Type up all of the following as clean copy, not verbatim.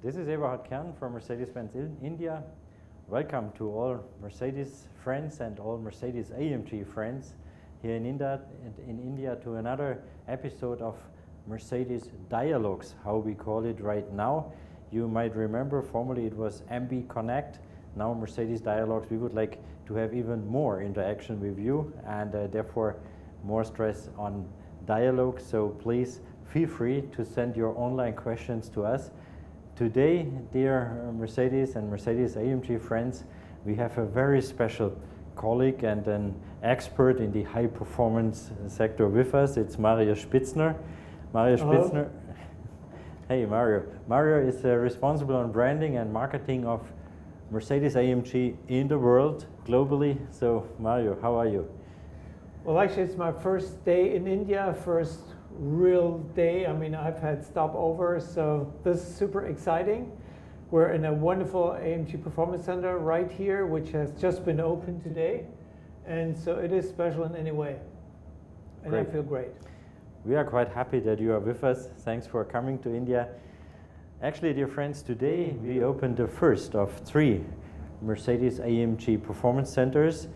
This is Eberhard Kern from Mercedes-Benz in India. Welcome to all Mercedes friends and all Mercedes-AMG friends here in India to another episode of Mercedes Dialogues, how we call it right now. You might remember formerly it was Amg Connect, now Mercedes Dialogues. We would like to have even more interaction with you and therefore more stress on dialogue. So please feel free to send your online questions to us. Today, dear Mercedes and Mercedes-AMG friends, we have a very special colleague and an expert in the high-performance sector with us. It's Mario Spitzner. Mario Spitzner. Hey, Mario. Mario is responsible on branding and marketing of Mercedes-AMG in the world, globally. So, Mario, how are you? Well, actually, it's my first day in India, first real day. I mean, I've had stopovers, so this is super exciting. We're in a wonderful AMG Performance Center right here, which has just been opened today. And so it is special in any way. And great. I feel great. We are quite happy that you are with us. Thanks for coming to India. Actually, dear friends, today we opened the first of 3 Mercedes-AMG Performance Centers.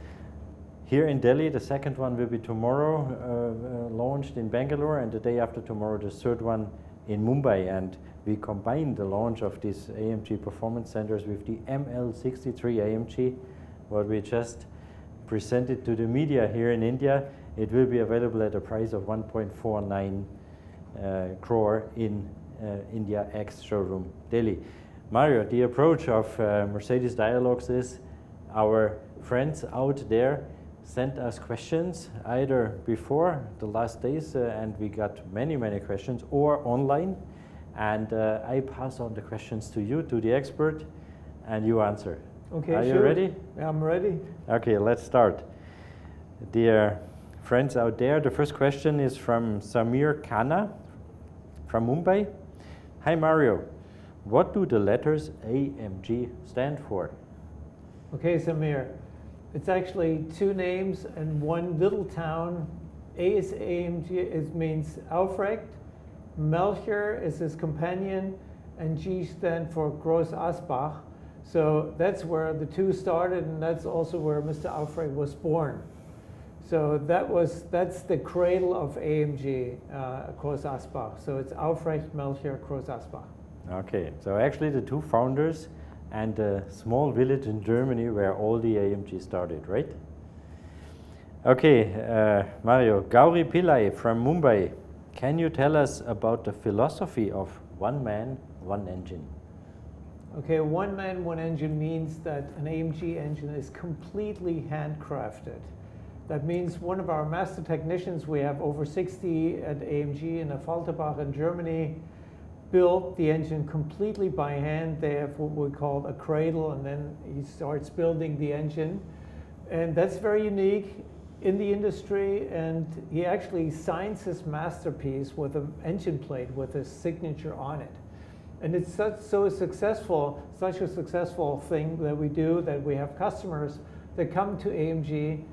Here in Delhi, the second one will be tomorrow, launched in Bangalore, and the day after tomorrow, the third one in Mumbai. And we combine the launch of these AMG Performance Centers with the ML63 AMG, what we just presented to the media here in India. It will be available at a price of 1.49 crore in India X showroom, Delhi. Mario, the approach of Mercedes Dialogues is our friends out there sent us questions either before the last days, and we got many questions, or online, and I pass on the questions to you, to the expert, and you answer. Okay, are sure. You ready? Yeah, I'm ready. Okay, let's start. Dear friends out there, the first question is from Samir Khanna from Mumbai. Hi Mario, what do the letters AMG stand for? Okay, Samir. It's actually 2 names and 1 little town. A is AMG, it means Aufrecht. Melchior is his companion, and G stands for Groß Asbach. So that's where the 2 started, and that's also where Mr. Aufrecht was born. So that's the cradle of AMG, Groß Asbach. So it's Aufrecht, Melchior, Groß Asbach. Okay, so actually the 2 founders and a small village in Germany where all the AMG started, right? Okay, Mario, Gauri Pillai from Mumbai. Can you tell us about the philosophy of one man, one engine? Okay, one man, one engine means that an AMG engine is completely handcrafted. That means one of our master technicians, we have over 60 at AMG in Falterbach in Germany, built the engine completely by hand. They have what we call a cradle, and then he starts building the engine. And that's very unique in the industry, and he actually signs his masterpiece with an engine plate with his signature on it. And it's such a successful thing that we do, that we have customers that come to AMG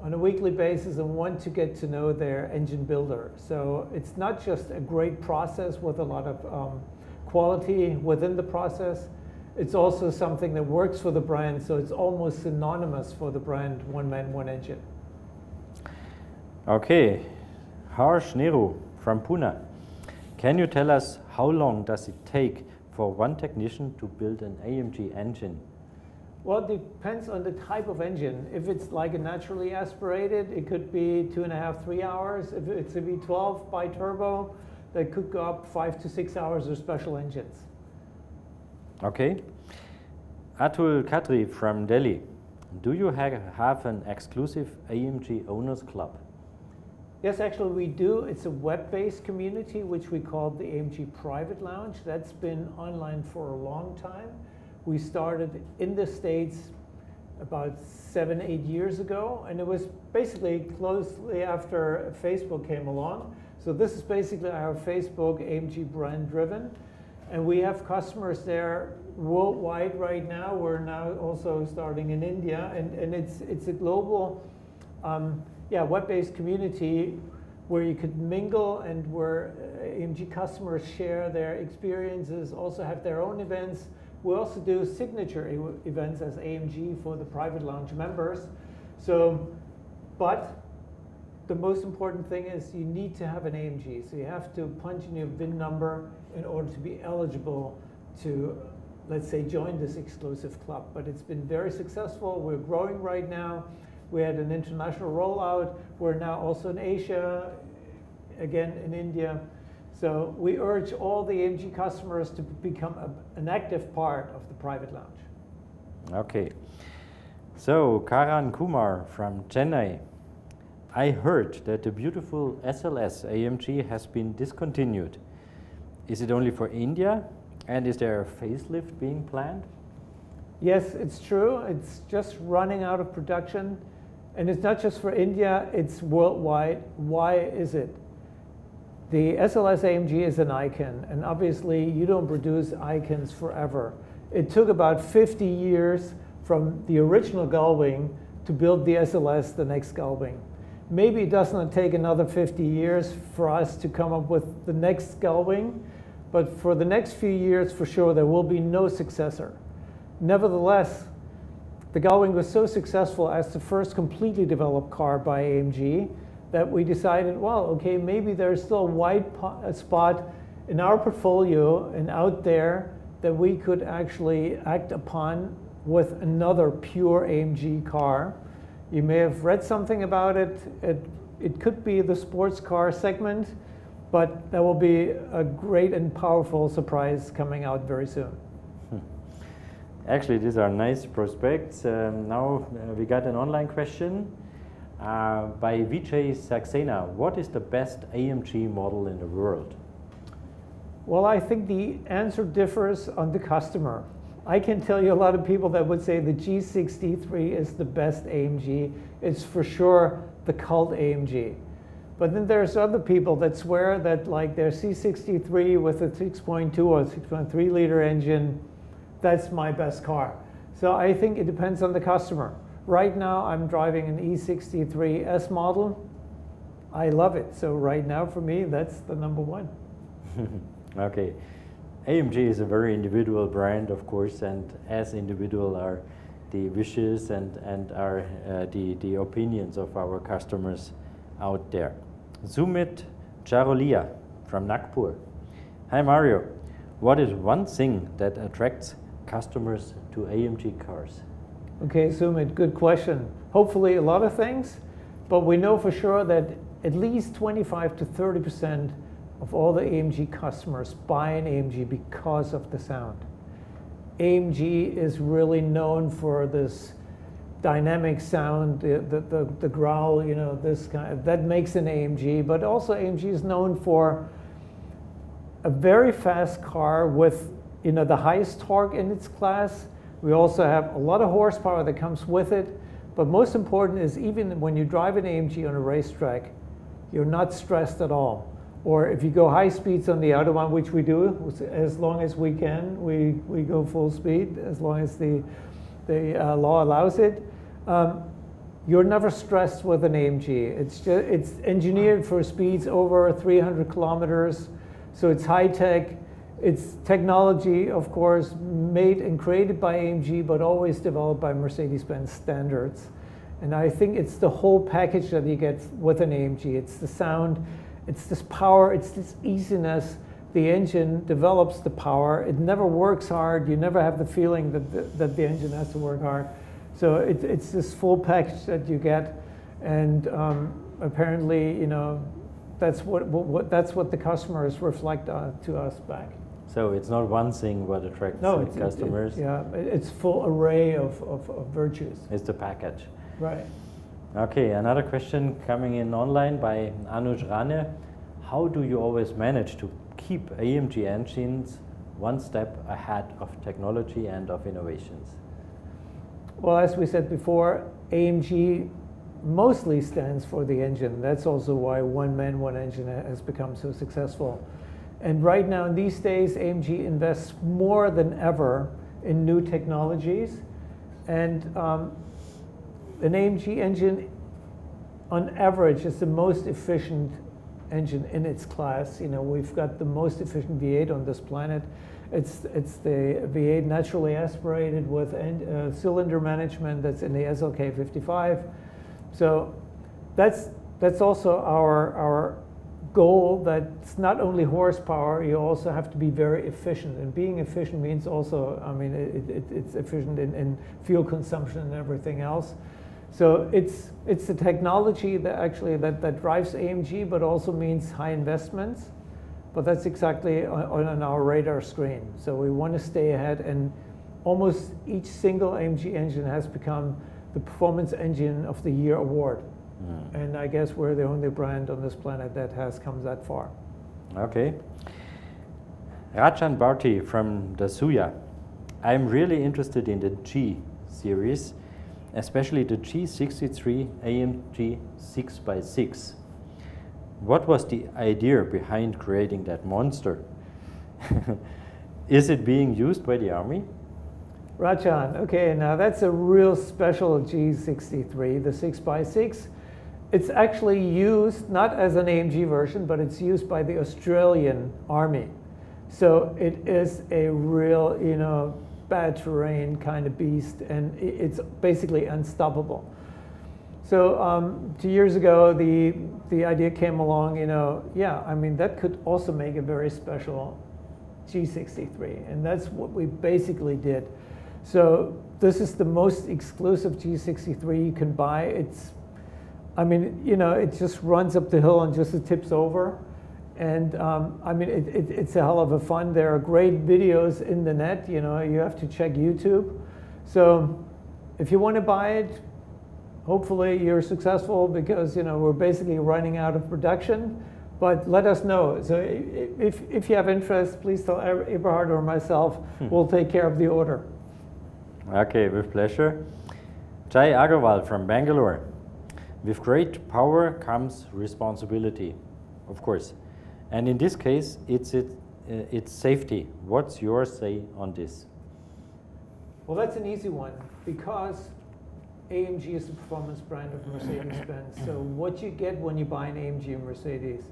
on a weekly basis and want to get to know their engine builder. So it's not just a great process with a lot of quality within the process, it's also something that works for the brand, so it's almost synonymous for the brand one man, one engine. Okay, Harsh Nehru from Pune. Can you tell us how long does it take for one technician to build an AMG engine? Well, it depends on the type of engine. If it's like a naturally aspirated, it could be 2.5, 3 hours. If it's a V12 bi-turbo, that could go up 5 to 6 hours of special engines. Okay. Atul Khatri from Delhi. Do you have an exclusive AMG Owners Club? Yes, actually we do. It's a web-based community, which we call the Amg Private Lounge. That's been online for a long time. We started in the States about 7, 8 years ago, and it was basically closely after Facebook came along. So this is basically our Facebook AMG brand driven, and we have customers there worldwide right now. We're now also starting in India, and it's a global web-based community where you could mingle and where AMG customers share their experiences, also have their own events. We also do signature events as AMG for the private lounge members. So, but the most important thing is you need to have an AMG. So you have to punch in your VIN number in order to be eligible to, let's say, join this exclusive club. But it's been very successful. We're growing right now. We had an international rollout. We're now also in Asia, again in India. So we urge all the AMG customers to become an active part of the private lounge. Okay. So Karan Kumar from Chennai. I heard that the beautiful SLS AMG has been discontinued. Is it only for India? And is there a facelift being planned? Yes, it's true. It's just running out of production. And it's not just for India, it's worldwide. Why is it? The SLS AMG is an icon, and obviously you don't produce icons forever. It took about 50 years from the original gullwing to build the SLS, the next gullwing. Maybe it doesn't take another 50 years for us to come up with the next gullwing, but for the next few years, for sure, there will be no successor. Nevertheless, the gullwing was so successful as the first completely developed car by AMG that we decided, well, okay, maybe there's still a white spot in our portfolio and out there that we could actually act upon with another pure AMG car. You may have read something about it. It could be the sports car segment, but there will be a great and powerful surprise coming out very soon. Actually, these are nice prospects. Now we got an online question by Vijay Saxena. What is the best AMG model in the world? Well, I think the answer differs on the customer. I can tell you a lot of people that would say the G63 is the best AMG. It's for sure the cult AMG. But then there's other people that swear that like their C63 with a 6.2 or 6.3 liter engine, that's my best car. So I think it depends on the customer. Right now I'm driving an E63 S model. I love it. So right now for me, that's the number one. Okay. AMG is a very individual brand, of course, and as individual are the wishes and are the opinions of our customers out there. Sumit Charolia from Nagpur. Hi Mario, what is one thing that attracts customers to AMG cars? Okay, Sumit, good question. Hopefully a lot of things, but we know for sure that at least 25 to 30% of all the AMG customers buy an AMG because of the sound. AMG is really known for this dynamic sound, the growl, you know, this kind of, that makes an AMG, but also AMG is known for a very fast car with, you know, the highest torque in its class. We also have a lot of horsepower that comes with it, but most important is even when you drive an AMG on a racetrack, you're not stressed at all. Or if you go high speeds on the Autobahn, which we do, as long as we can, we go full speed, as long as the law allows it. You're never stressed with an AMG. It's engineered for speeds over 300 kilometers, so it's high tech. It's technology, of course, made and created by AMG, but always developed by Mercedes-Benz standards. And I think it's the whole package that you get with an AMG. It's the sound. It's this power, it's this easiness. The engine develops the power. It never works hard. You never have the feeling that the engine has to work hard. So it's this full package that you get. And apparently, you know, that's what the customers reflect to us back. So it's not one thing what attracts customers? It's full array of virtues. It's the package. Right. Okay, another question coming in online by Anuj Rane. How do you always manage to keep AMG engines one step ahead of technology and of innovations? Well, as we said before, AMG mostly stands for the engine. That's also why one man, one engine has become so successful. And right now, in these days, AMG invests more than ever in new technologies. And an AMG engine, on average, is the most efficient engine in its class. You know, we've got the most efficient V8 on this planet. It's the V8 naturally aspirated with cylinder management that's in the SLK 55. So that's also our goal. That's not only horsepower, you also have to be very efficient. And being efficient means also, I mean, it's efficient in fuel consumption and everything else. So it's the technology that actually that drives AMG, but also means high investments. But that's exactly on our radar screen. So we want to stay ahead, and almost each single AMG engine has become the Performance Engine of the Year award. And I guess we're the only brand on this planet that has come that far. Okay. Rajan Bharti from Dasuya. I'm really interested in the G series, especially the G63 AMG 6x6. What was the idea behind creating that monster? Is it being used by the Army? Rajan, okay, now that's a real special G63, the 6x6. It's actually used not as an AMG version, but it's used by the Australian Army. So it is a real, you know, bad terrain kind of beast, and it's basically unstoppable. So 2 years ago, the idea came along, you know, yeah, I mean, that could also make a very special G63, and that's what we basically did. So this is the most exclusive G63 you can buy. It's, I mean, you know, it just runs up the hill and just tips over. And I mean, it's a hell of a fun. There are great videos in the net, you know, you have to check YouTube. So if you want to buy it, hopefully you're successful, because, you know, we're basically running out of production. But let us know. So if you have interest, please tell Eberhard or myself. We'll take care of the order. Okay, with pleasure. Jai Agarwal from Bangalore. With great power comes responsibility, of course. And in this case, it's safety. What's your say on this? Well, that's an easy one, because AMG is the performance brand of Mercedes-Benz. So what you get when you buy an AMG and Mercedes,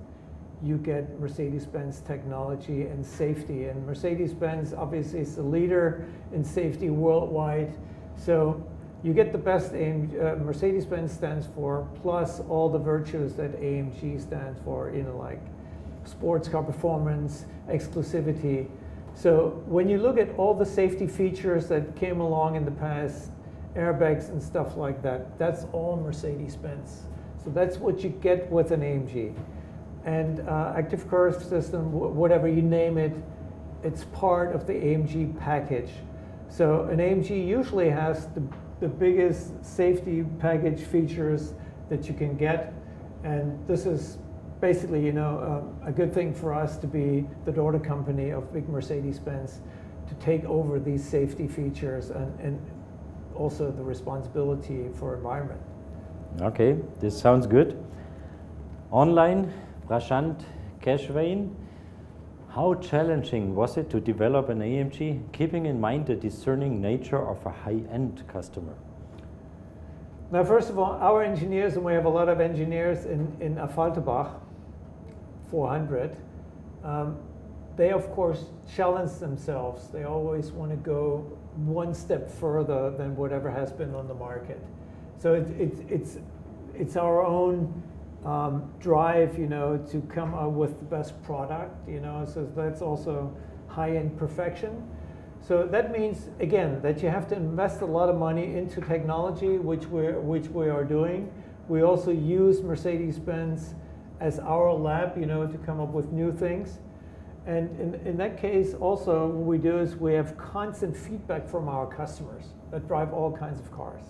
you get Mercedes-Benz technology and safety. And Mercedes-Benz obviously is the leader in safety worldwide. So you get the best Mercedes-Benz stands for, plus all the virtues that AMG stands for, you know, like sports car performance, exclusivity. So when you look at all the safety features that came along in the past, airbags and stuff like that, that's all Mercedes-Benz. So that's what you get with an AMG. And active curve system, whatever you name it, it's part of the AMG package. So an AMG usually has the biggest safety package features that you can get. And this is basically, you know, a good thing for us to be the daughter company of big Mercedes-Benz, to take over these safety features and also the responsibility for environment. Okay, this sounds good. Online, Prashant Keshvain. How challenging was it to develop an AMG, keeping in mind the discerning nature of a high-end customer? Now, first of all, our engineers, and we have a lot of engineers in Affalterbach 400, they of course challenge themselves. They always want to go one step further than whatever has been on the market. So it's our own drive, you know, to come up with the best product, you know. So that's also high-end perfection. So that means, again, that you have to invest a lot of money into technology, which we are doing. We also use Mercedes-Benz as our lab, you know, to come up with new things. And in that case, also, what we do is we have constant feedback from our customers that drive all kinds of cars,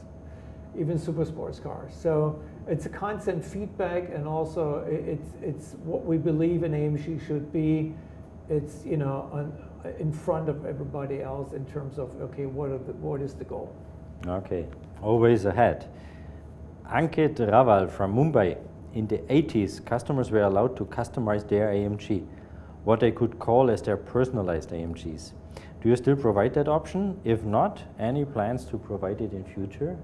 even super sports cars. So it's a constant feedback, and also it's what we believe an AMG should be. It's, you know, in front of everybody else in terms of, okay, what is the goal? Okay, always ahead. Ankit Raval from Mumbai. In the 80s, customers were allowed to customize their AMG, what they could call as their personalized AMGs. Do you still provide that option? If not, any plans to provide it in future?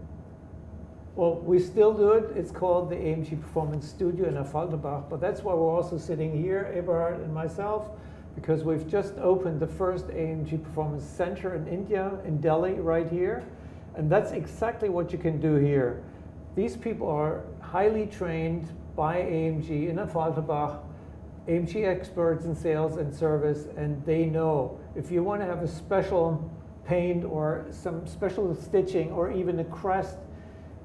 Well, we still do it. It's called the AMG Performance Studio in Affalterbach, but that's why we're also sitting here, Eberhard and myself, because we've just opened the first AMG Performance Center in India, in Delhi, right here. And that's exactly what you can do here. These people are highly trained by AMG in Affalterbach, AMG experts in sales and service, and they know if you want to have a special paint or some special stitching or even a crest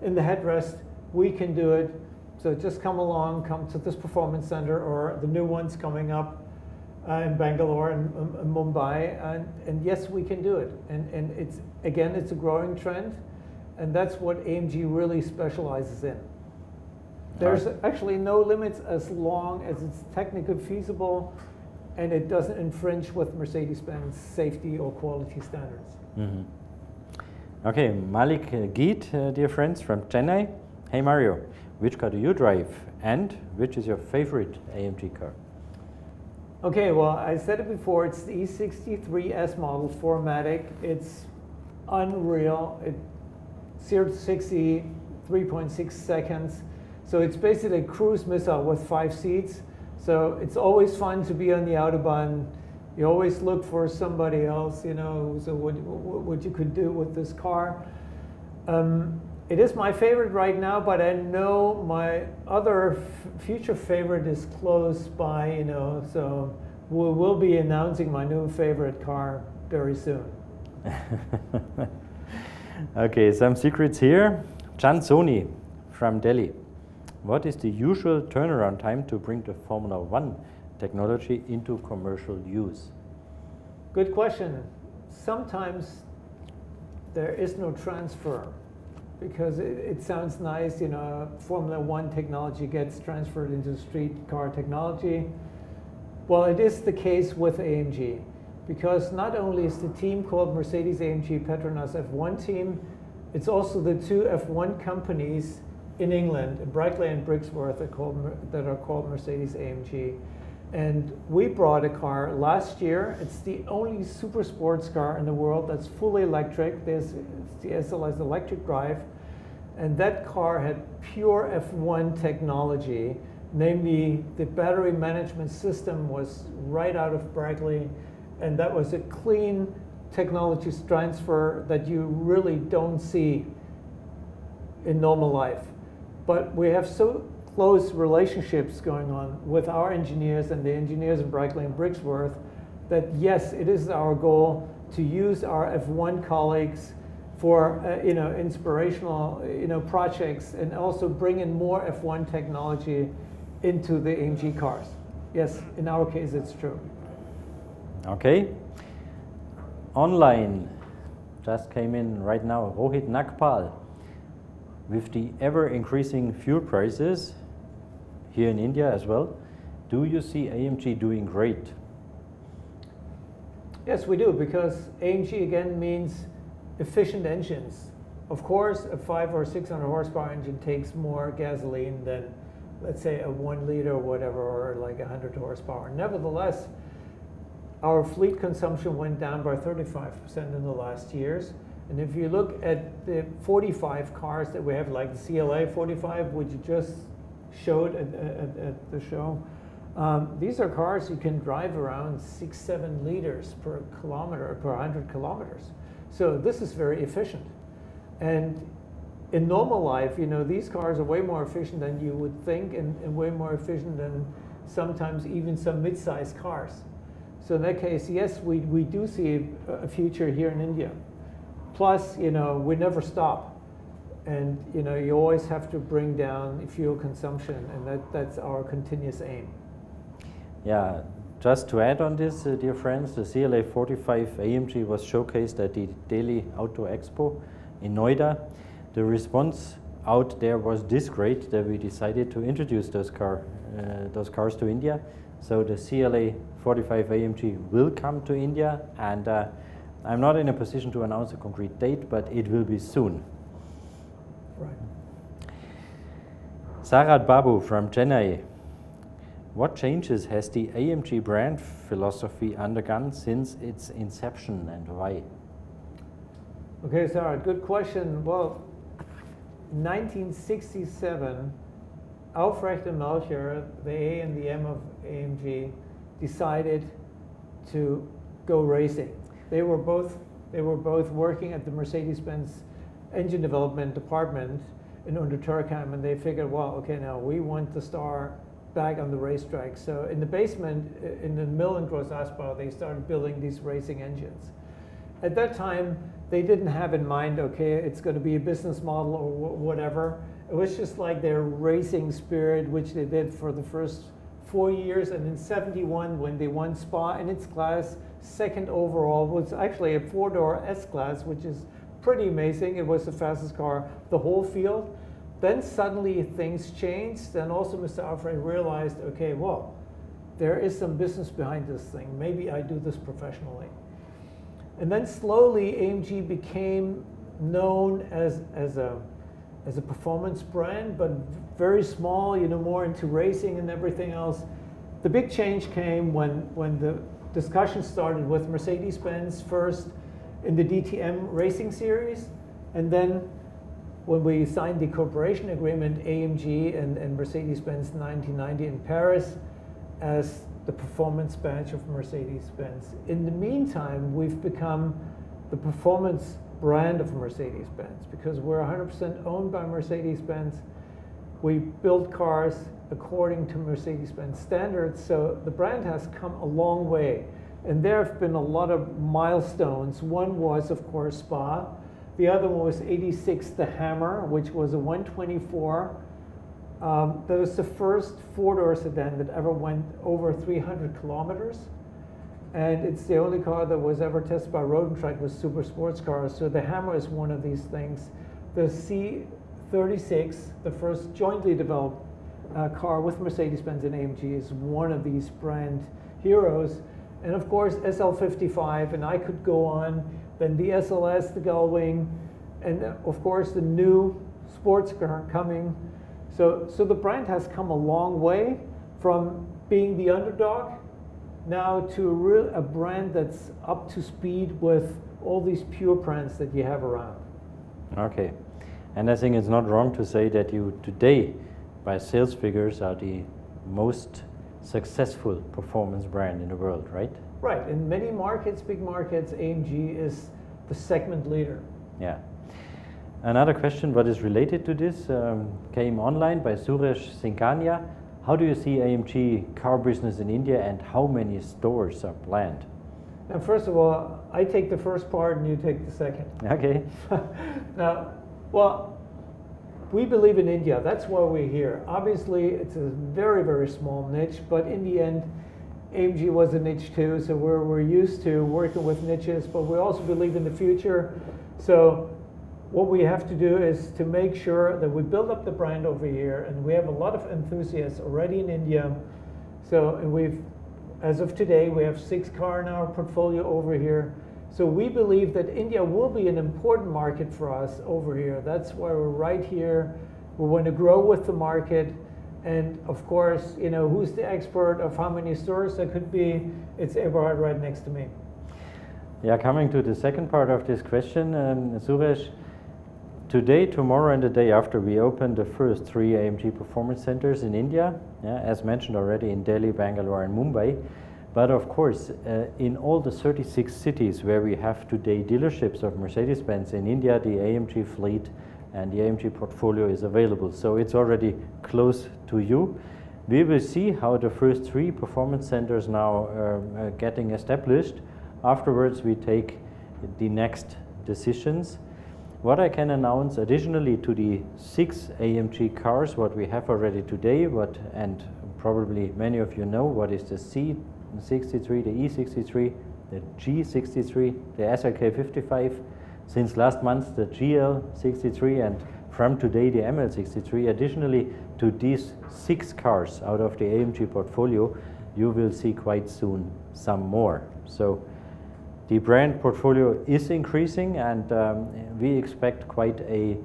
in the headrest, we can do it. So just come along, come to this performance center or the new ones coming up in Bangalore and Mumbai, and yes, we can do it. And it's, again, it's a growing trend, and that's what AMG really specializes in. There's actually no limits as long as it's technically feasible and it doesn't infringe with Mercedes-Benz safety or quality standards. Mm-hmm. Okay, Malik Geet, dear friends, from Chennai. Hey Mario, which car do you drive and which is your favorite AMG car? Okay, well, I said it before, it's the E63S model 4MATIC. It's unreal. 0 to 60, 3.6 seconds. So it's basically a cruise missile with 5 seats. So it's always fun to be on the Autobahn. You always look for somebody else, you know, so what you could do with this car. It is my favorite right now, but I know my other future favorite is close by, you know, so we will be announcing my new favorite car very soon. Okay, some secrets here. Chan Soni from Delhi. What is the usual turnaround time to bring the Formula One technology into commercial use? Good question. Sometimes there is no transfer because it sounds nice, you know, Formula One technology gets transferred into street car technology. Well, it is the case with AMG because not only is the team called Mercedes-AMG Petronas F1 team, it's also the 2 F1 companies in England, Brickley and Brixworth, that are called Mercedes-AMG. And we brought a car last year. It's the only super sports car in the world that's fully electric. It's the SLS electric drive. And that car had pure F1 technology. Namely, the battery management system was right out of Brickley. And that was a clean technology transfer that you really don't see in normal life. But we have so close relationships going on with our engineers and the engineers in Brickley and Brixworth that yes, it is our goal to use our F1 colleagues for you know, inspirational projects and also bring in more F1 technology into the AMG cars. Yes, in our case it's true. Okay. Online just came in right now, Rohit Nagpal. With the ever-increasing fuel prices here in India as well, do you see AMG doing great? Yes, we do, because AMG again means efficient engines. Of course, a 500 or 600 horsepower engine takes more gasoline than, let's say, a 1 liter or whatever, or like 100 horsepower. Nevertheless, our fleet consumption went down by 35% in the last years. And if you look at the 45 cars that we have, like the CLA 45, which you just showed at the show, these are cars you can drive around 6-7 liters per kilometer, per 100 kilometers. So this is very efficient. And in normal life, you know, these cars are way more efficient than you would think, and way more efficient than sometimes even some mid-sized cars. So in that case, yes, we do see a future here in India. Plus, you know, we never stop. And, you know, you always have to bring down fuel consumption, and that's our continuous aim. Yeah, just to add on this, dear friends, the CLA 45 AMG was showcased at the Delhi Auto Expo in Noida. The response out there was this great that we decided to introduce those cars to India. So the CLA 45 AMG will come to India, and I'm not in a position to announce a concrete date, but it will be soon. Right. Sarat Babu from Chennai. What changes has the AMG brand philosophy undergone since its inception, and why? Okay, Sarat, good question. Well, 1967, Aufrecht and Melchior, the A and the M of AMG, decided to go racing. They were both working at the Mercedes-Benz engine development department in Untertürkheim, and they figured, well, okay, now we want the star back on the racetrack. So in the basement, in the mill in Groß Asbau, they started building these racing engines. At that time, they didn't have in mind, okay, it's going to be a business model or whatever. It was just like their racing spirit, which they did for the first 4 years. And in '71, when they won Spa in its class, second overall, was actually a 4-door S-Class, which is pretty amazing. It was the fastest car the whole field. Then suddenly things changed, and also Mr. Aufrecht realized, okay, well, there is some business behind this thing. Maybe I do this professionally. And then slowly AMG became known as a performance brand, but very small, you know, more into racing and everything else. The big change came when the discussion started with Mercedes-Benz first in the DTM racing series, and then when we signed the cooperation agreement, AMG and Mercedes-Benz in 1990 in Paris as the performance badge of Mercedes-Benz. In the meantime, we've become the performance brand of Mercedes-Benz because we're 100% owned by Mercedes-Benz. We build cars according to Mercedes-Benz standards, so the brand has come a long way. And there have been a lot of milestones. One was, of course, Spa. The other one was '86, the Hammer, which was a 124. That was the first 4-door sedan that ever went over 300 kilometers. And it's the only car that was ever tested by Road and Track with super sports cars. So the Hammer is one of these things. The C36, the first jointly developed car with Mercedes-Benz and AMG, is one of these brand heroes. And of course, SL55, and I could go on. Then the SLS, the Gullwing, and of course the new sports car coming. So the brand has come a long way from being the underdog now to a brand that's up to speed with all these pure brands that you have around. Okay, and I think it's not wrong to say that you today, by sales figures, are the most successful performance brand in the world, right? Right, in many markets, big markets, AMG is the segment leader. Yeah. Another question, what is related to this, came online by Suresh Sinkania. How do you see AMG car business in India, and how many stores are planned? Now, first of all, I take the first part and you take the second. Okay. Now, well, we believe in India. That's why we're here. Obviously, it's a very, very small niche, but in the end, AMG was a niche too, so we're used to working with niches, but we also believe in the future. So what we have to do is to make sure that we build up the brand over here, and we have a lot of enthusiasts already in India. So, and we've, as of today, we have 6 cars in our portfolio over here. So we believe that India will be an important market for us over here. That's why we're right here. We want to grow with the market. And of course, you know, who's the expert of how many stores there could be? It's Eberhard right next to me. Yeah, coming to the second part of this question, Suresh, today, tomorrow, and the day after, we open the first 3 AMG performance centers in India, as mentioned already, in Delhi, Bangalore, and Mumbai. But of course, in all the 36 cities where we have today dealerships of Mercedes-Benz in India, the AMG fleet and the AMG portfolio is available. So it's already close to you. We will see how the first 3 performance centers now are getting established. Afterwards, we take the next decisions. What I can announce additionally to the 6 AMG cars, what we have already today, and probably many of you know, what is the C63, the E63, the G63, the SLK55, since last month the GL63, and from today the ML63. Additionally to these 6 cars out of the AMG portfolio, you will see quite soon some more. So the brand portfolio is increasing, and we expect quite a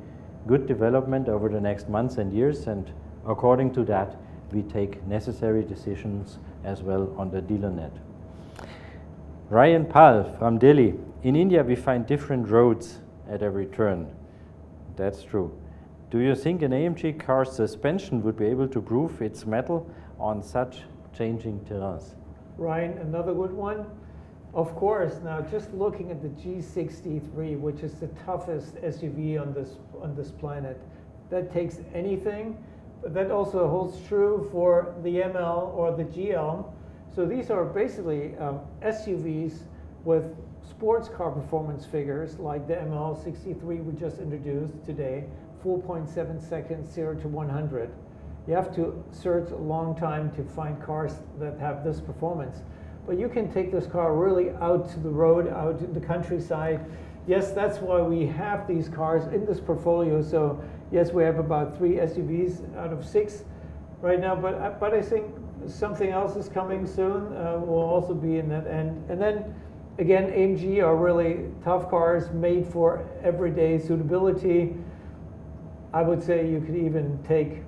good development over the next months and years, and according to that we take necessary decisions as well on the dealer net. Ryan Pal from Delhi. In India we find different roads at every turn. That's true. Do you think an AMG car's suspension would be able to prove its mettle on such changing terrains? Ryan, another good one. Of course. Now, just looking at the G63, which is the toughest SUV on this planet, that takes anything. But that also holds true for the ML or the GL. So these are basically SUVs with sports car performance figures like the ML63 we just introduced today, 4.7 seconds, 0 to 100. You have to search a long time to find cars that have this performance. But you can take this car really out to the road, out in the countryside. Yes, that's why we have these cars in this portfolio. So yes, we have about 3 SUVs out of 6 right now. But I think something else is coming soon. Will also be in that end. And then again, AMG are really tough cars made for everyday suitability. I would say you could even take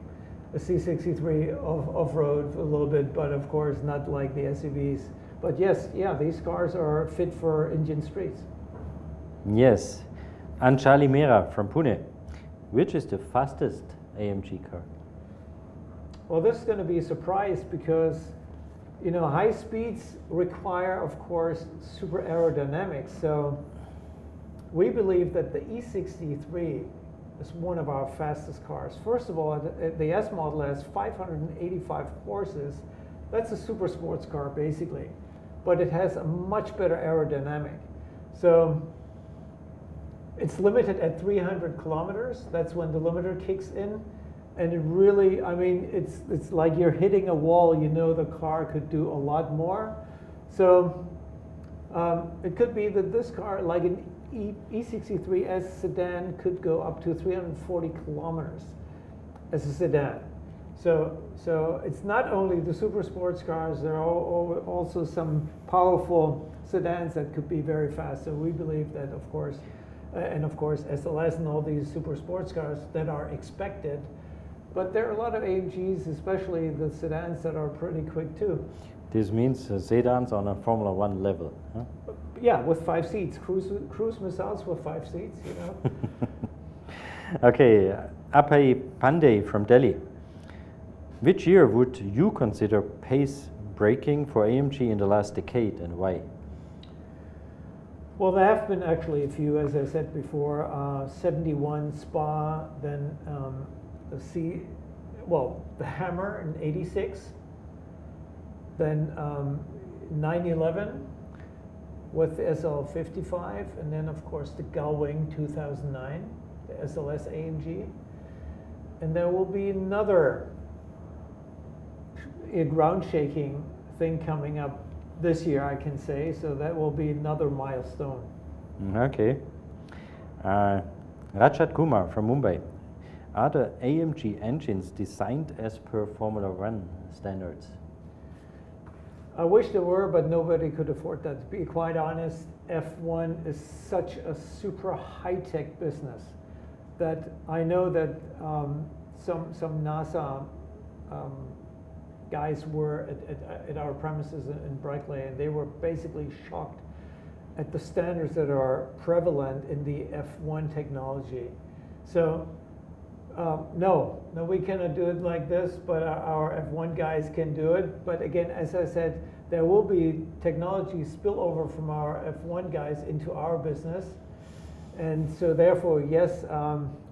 a C63 off-road a little bit, but of course not like the SUVs. But yes, yeah, these cars are fit for Indian streets. Yes. Anjali Mera from Pune. Which is the fastest AMG car? Well, this is going to be a surprise because, you know, high speeds require, of course, super aerodynamics. So we believe that the E63 is one of our fastest cars. First of all, the S model has 585 horses. That's a super sports car, basically. But it has a much better aerodynamic. So it's limited at 300 kilometers. That's when the limiter kicks in. And it really, I mean, it's like you're hitting a wall. You know the car could do a lot more. So it could be that this car, like an E63S sedan, could go up to 340 kilometers as a sedan. So it's not only the super sports cars, there are also some powerful sedans that could be very fast. So we believe that, of course, and of course SLS and all these super sports cars that are expected. But there are a lot of AMGs, especially the sedans, that are pretty quick too. This means sedans on a Formula One level, huh? Yeah, with 5 seats, cruise missiles with 5 seats, you know. Okay, Apay Pandey from Delhi. Which year would you consider pace breaking for AMG in the last decade, and why? Well, there have been actually a few, as I said before. 71 Spa, then the Hammer in 86, then 911 with the SL55, and then of course the Gullwing 2009, the Sls Amg, and there will be another ground-shaking thing coming up this year, I can say, so that will be another milestone. Okay. Rajat Kumar from Mumbai. Are the AMG engines designed as per Formula One standards? I wish there were, but nobody could afford that. To be quite honest, F1 is such a super high-tech business that I know that some NASA guys were at our premises in Berkeley, and they were basically shocked at the standards that are prevalent in the F1 technology. So no, we cannot do it like this, but our F1 guys can do it. But again, as I said, there will be technology spillover from our F1 guys into our business. And so therefore, yes,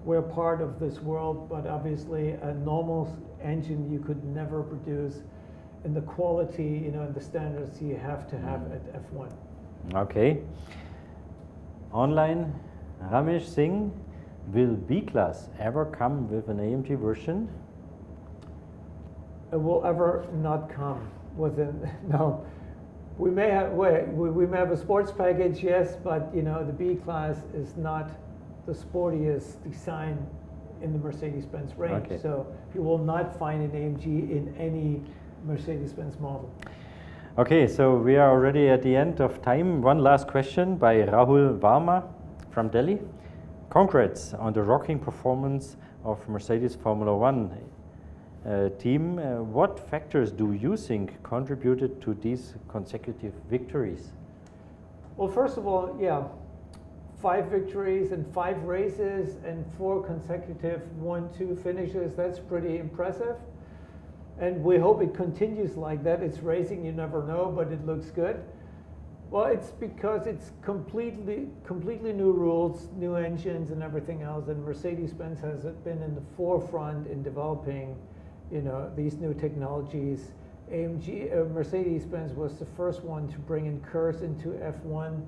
we're part of this world, but obviously a normal engine you could never produce in the quality, you know, and the standards you have to have at F1. Okay. Online, Ramesh Singh, will B-Class ever come with an AMG version? It will ever not come with no. We may have we may have a sports package, yes, but you know the B-Class is not the sportiest design in the Mercedes-Benz range. Okay. So you will not find an AMG in any Mercedes-Benz model. Okay, so we are already at the end of time. One last question by Rahul Varma from Delhi. Congrats on the rocking performance of Mercedes Formula One team. What factors do you think contributed to these consecutive victories? Well, first of all, yeah, 5 victories in 5 races and 4 consecutive 1-2 finishes. That's pretty impressive. And we hope it continues like that. It's racing, you never know, but it looks good. Well, it's because it's completely new rules, new engines and everything else, and Mercedes-Benz has been in the forefront in developing, these new technologies. Mercedes-Benz was the first one to bring in KERS into F1,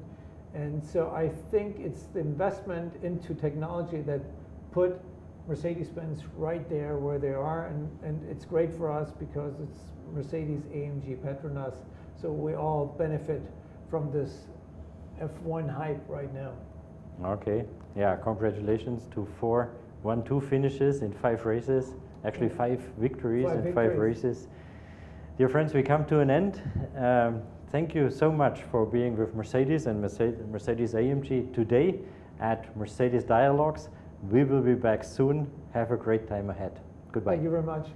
and so I think it's the investment into technology that put Mercedes-Benz right there where they are, and it's great for us because it's Mercedes-AMG Petronas, so we all benefit from this F1 hype right now. Okay, yeah, congratulations to 4 1-2 finishes in 5 races, actually 5 victories in 5 races. Dear friends, we come to an end. Thank you so much for being with Mercedes and Mercedes-AMG today at Mercedes Dialogues. We will be back soon. Have a great time ahead. Goodbye. Thank you very much.